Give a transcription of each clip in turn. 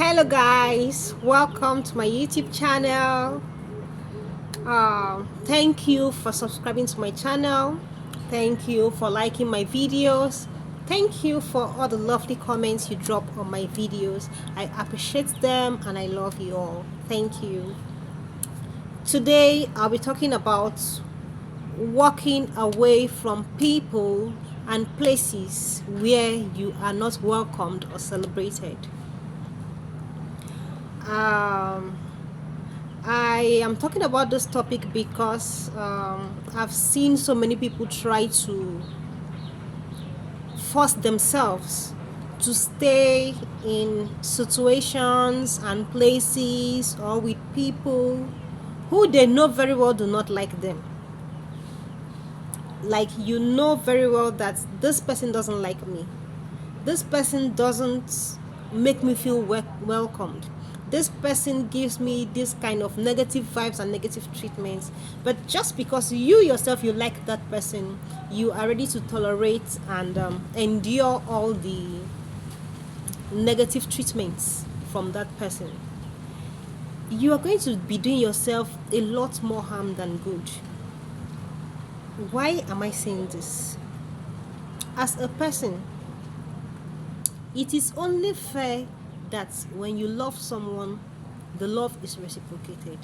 Hello guys, welcome to my YouTube channel. Thank you for subscribing to my channel. Thank you for liking my videos. Thank you for all the lovely comments you drop on my videos. I appreciate them and I love you all. Thank you. Today I'll be talking about walking away from people and places where you are not welcomed or celebrated. Um, I am talking about this topic because I've seen so many people try to force themselves to stay in situations and places or with people who they know very well do not like them. Like, you know very well that this person doesn't like me. This person doesn't make me feel welcomed. This person gives me this kind of negative vibes and negative treatments. But just because you yourself, you like that person, you are ready to tolerate and endure all the negative treatments from that person. You are going to be doing yourself a lot more harm than good. Why am I saying this? As a person, it is only fair that when you love someone, the love is reciprocated.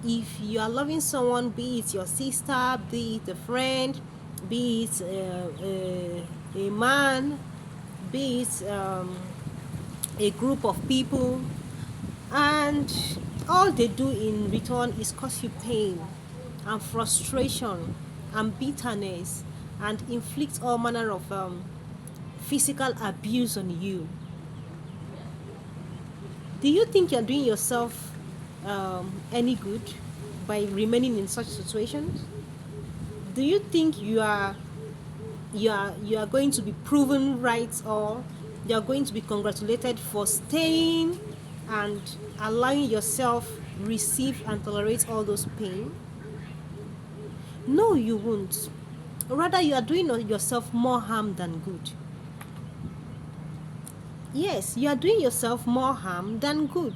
If you are loving someone, be it your sister, be it a friend, be it a man, be it a group of people, and all they do in return is cause you pain and frustration and bitterness and inflict all manner of physical abuse on you, do you think you're doing yourself any good by remaining in such situations? Do you think you are going to be proven right, or you are going to be congratulated for staying and allowing yourself receive and tolerate all those pain? No, you won't. Rather, you are doing yourself more harm than good. Yes, you are doing yourself more harm than good.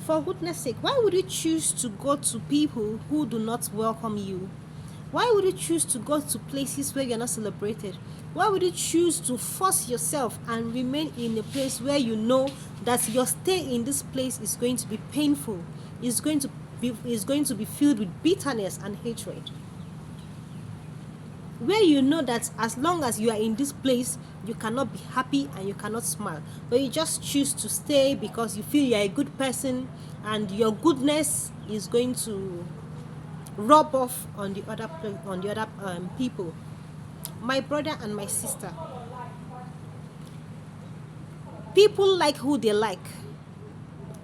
For goodness sake, why would you choose to go to people who do not welcome you? Why would you choose to go to places where you're not celebrated? Why would you choose to force yourself and remain in a place where you know that your stay in this place is going to be painful, is going to be filled with bitterness and hatred? Where you know that as long as you are in this place, you cannot be happy and you cannot smile, but you just choose to stay because you feel you're a good person and your goodness is going to rub off on the other people. My brother and my sister, people like who they like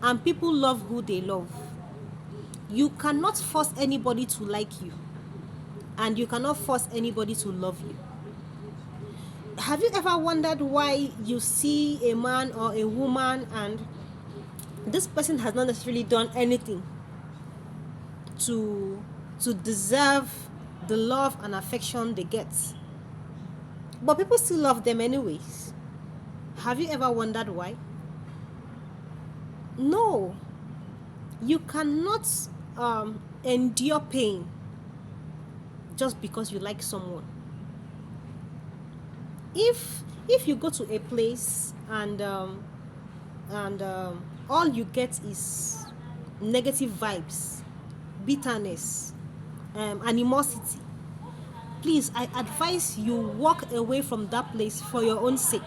and people love who they love. You cannot force anybody to like you, and you cannot force anybody to love you. Have you ever wondered why you see a man or a woman and this person has not necessarily done anything to deserve the love and affection they get, but people still love them anyways? Have you ever wondered why? No, you cannot endure pain just because you like someone. If you go to a place and all you get is negative vibes, bitterness, animosity, please, I advise you walk away from that place for your own sake.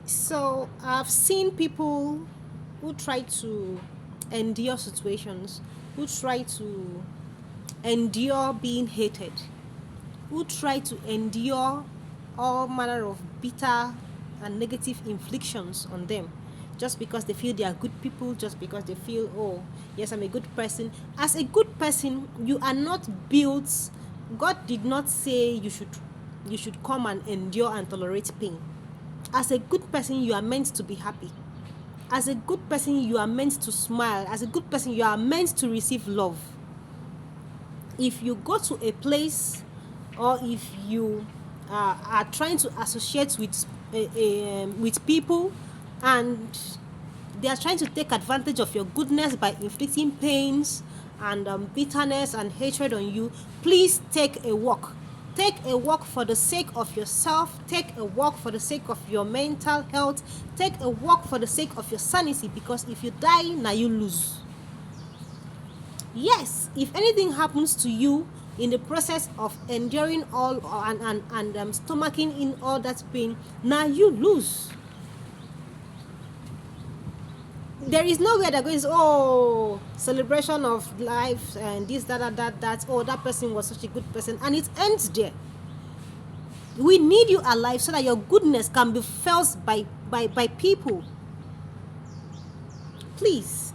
So I've seen people who try to endure situations, who try to endure being hated, who try to endure all manner of bitter and negative inflictions on them, just because they feel they are good people, just because they feel, oh yes, I'm a good person. As a good person, you are not built. God did not say you should come and endure and tolerate pain. As a good person, you are meant to be happy. As a good person, you are meant to smile. As a good person, you are meant to receive love. If you go to a place, or if you are trying to associate with people, and they are trying to take advantage of your goodness by inflicting pains and bitterness and hatred on you, please take a walk. Take a walk for the sake of yourself. Take a walk for the sake of your mental health. Take a walk for the sake of your sanity, because if you die, now you lose. Yes, if anything happens to you in the process of enduring all and stomaching in all that pain, now you lose. There is nowhere that goes, oh, celebration of life and this, that, oh, that person was such a good person, and it ends there. We need you alive so that your goodness can be felt by people. Please,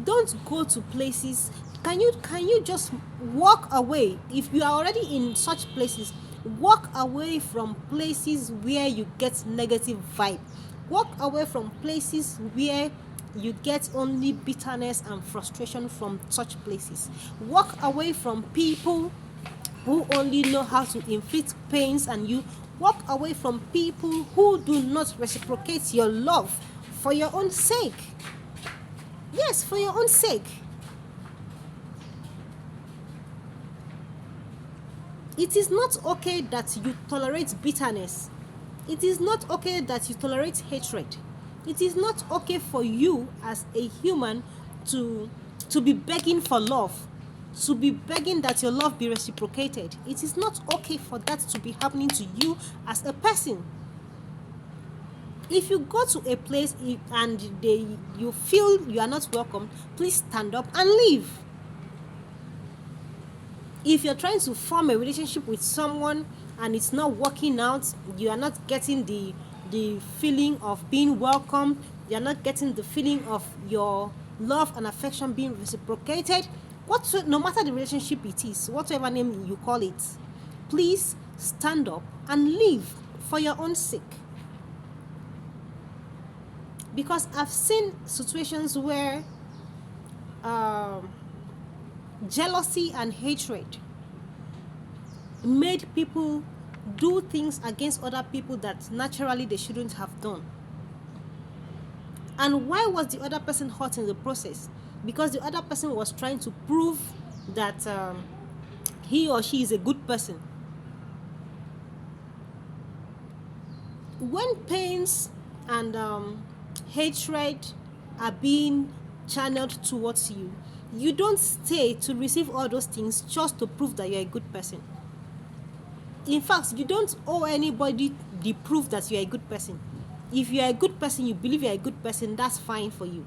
don't go to places. Can you just walk away? If you are already in such places, walk away from places where you get negative vibe. Walk away from places where you get only bitterness and frustration from such places. Walk away from people who only know how to inflict pains on you. Walk away from people who do not reciprocate your love for your own sake. Yes, for your own sake. It is not okay that you tolerate bitterness. It is not okay that you tolerate hatred. It is not okay for you as a human to be begging for love, to be begging that your love be reciprocated. It is not okay for that to be happening to you as a person. If you go to a place and you feel you are not welcome, please stand up and leave. If you're trying to form a relationship with someone and it's not working out, you are not getting the feeling of being welcome, you're not getting the feeling of your love and affection being reciprocated, no matter the relationship it is, whatever name you call it, please stand up and leave for your own sake. Because I've seen situations where jealousy and hatred made people do things against other people that naturally they shouldn't have done. And why was the other person hurt in the process? Because the other person was trying to prove that he or she is a good person. When pains and hatred are being channeled towards you, you don't stay to receive all those things just to prove that you're a good person. In fact, you don't owe anybody the proof that you're a good person. If you're a good person, you believe you're a good person, that's fine for you.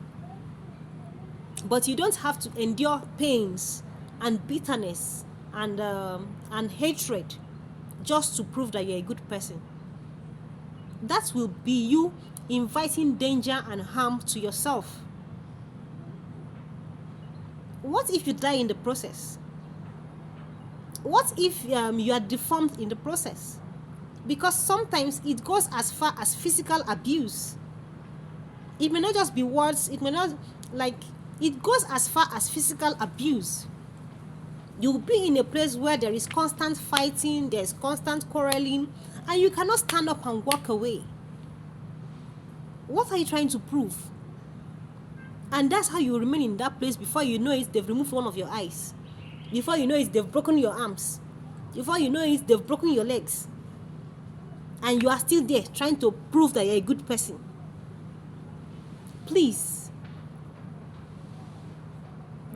But you don't have to endure pains and bitterness and hatred just to prove that you're a good person. That will be you inviting danger and harm to yourself. What if you die in the process? What if you are deformed in the process? Because sometimes it goes as far as physical abuse. It may not just be words, it goes as far as physical abuse. You'll be in a place where there is constant fighting, there's constant quarreling, and you cannot stand up and walk away. What are you trying to prove? And that's how you remain in that place. Before you know it, they've removed one of your eyes. Before you know it, they've broken your arms. Before you know it, they've broken your legs. And you are still there trying to prove that you're a good person. Please.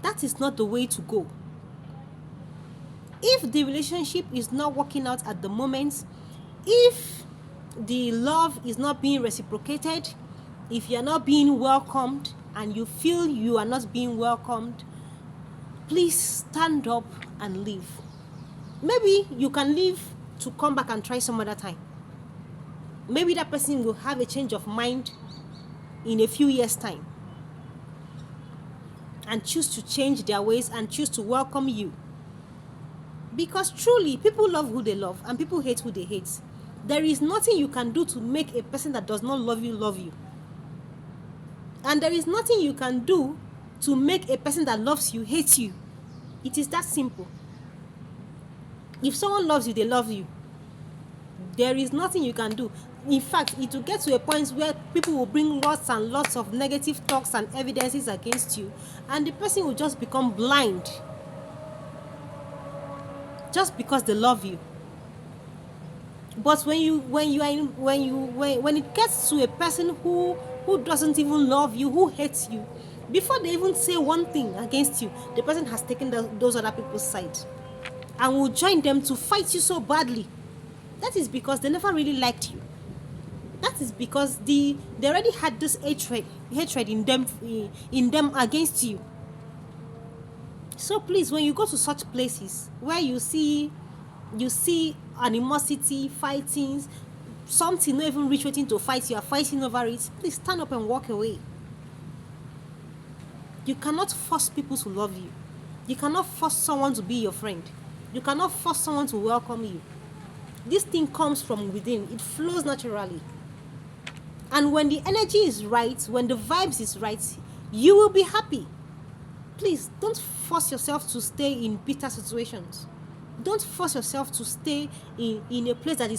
That is not the way to go. If the relationship is not working out at the moment, if the love is not being reciprocated, if you're not being welcomed and you feel you are not being welcomed, please stand up and leave. Maybe you can leave to come back and try some other time. Maybe that person will have a change of mind in a few years' time and choose to change their ways and choose to welcome you. Because truly, people love who they love and people hate who they hate. There is nothing you can do to make a person that does not love you love you. And there is nothing you can do to make a person that loves you hate you. It is that simple. If someone loves you, they love you. There is nothing you can do. In fact, it will get to a point where people will bring lots and lots of negative talks and evidences against you, and the person will just become blind just because they love you. But when it gets to a person who doesn't even love you, who hates you, before they even say one thing against you, the person has taken those other people's side and will join them to fight you so badly. That is because they never really liked you. That is because they already had this hatred in them against you. So please, when you go to such places where you see animosity, fighting, something not even reach waiting to fight, you are fighting over it, please stand up and walk away. You cannot force people to love you. You cannot force someone to be your friend. You cannot force someone to welcome you. This thing comes from within. It flows naturally. And when the energy is right, when the vibes is right, you will be happy. Please don't force yourself to stay in bitter situations. Don't force yourself to stay in a place that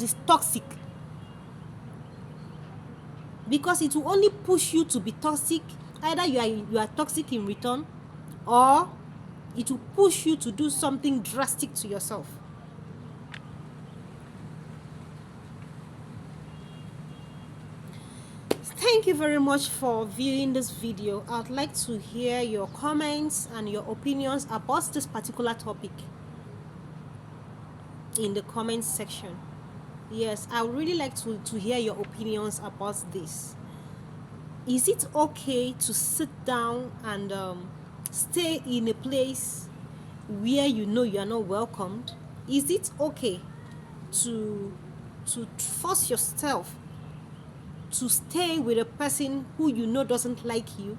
is toxic, because it will only push you to be toxic. Either you are toxic in return, or it will push you to do something drastic to yourself. Thank you very much for viewing this video. I'd like to hear your comments and your opinions about this particular topic in the comments section. Yes, I would really like to hear your opinions about this. Is it okay to sit down and stay in a place where you know you are not welcomed? Is it okay to force yourself to stay with a person who you know doesn't like you?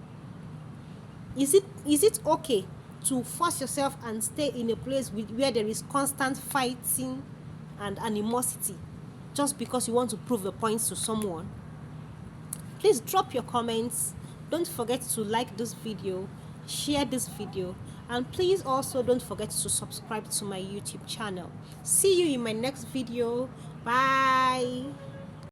Is it okay to force yourself and stay in a place where there is constant fighting and animosity just because you want to prove a point to someone? Please drop your comments. Don't forget to like this video, share this video, and please also don't forget to subscribe to my YouTube channel. See you in my next video. Bye.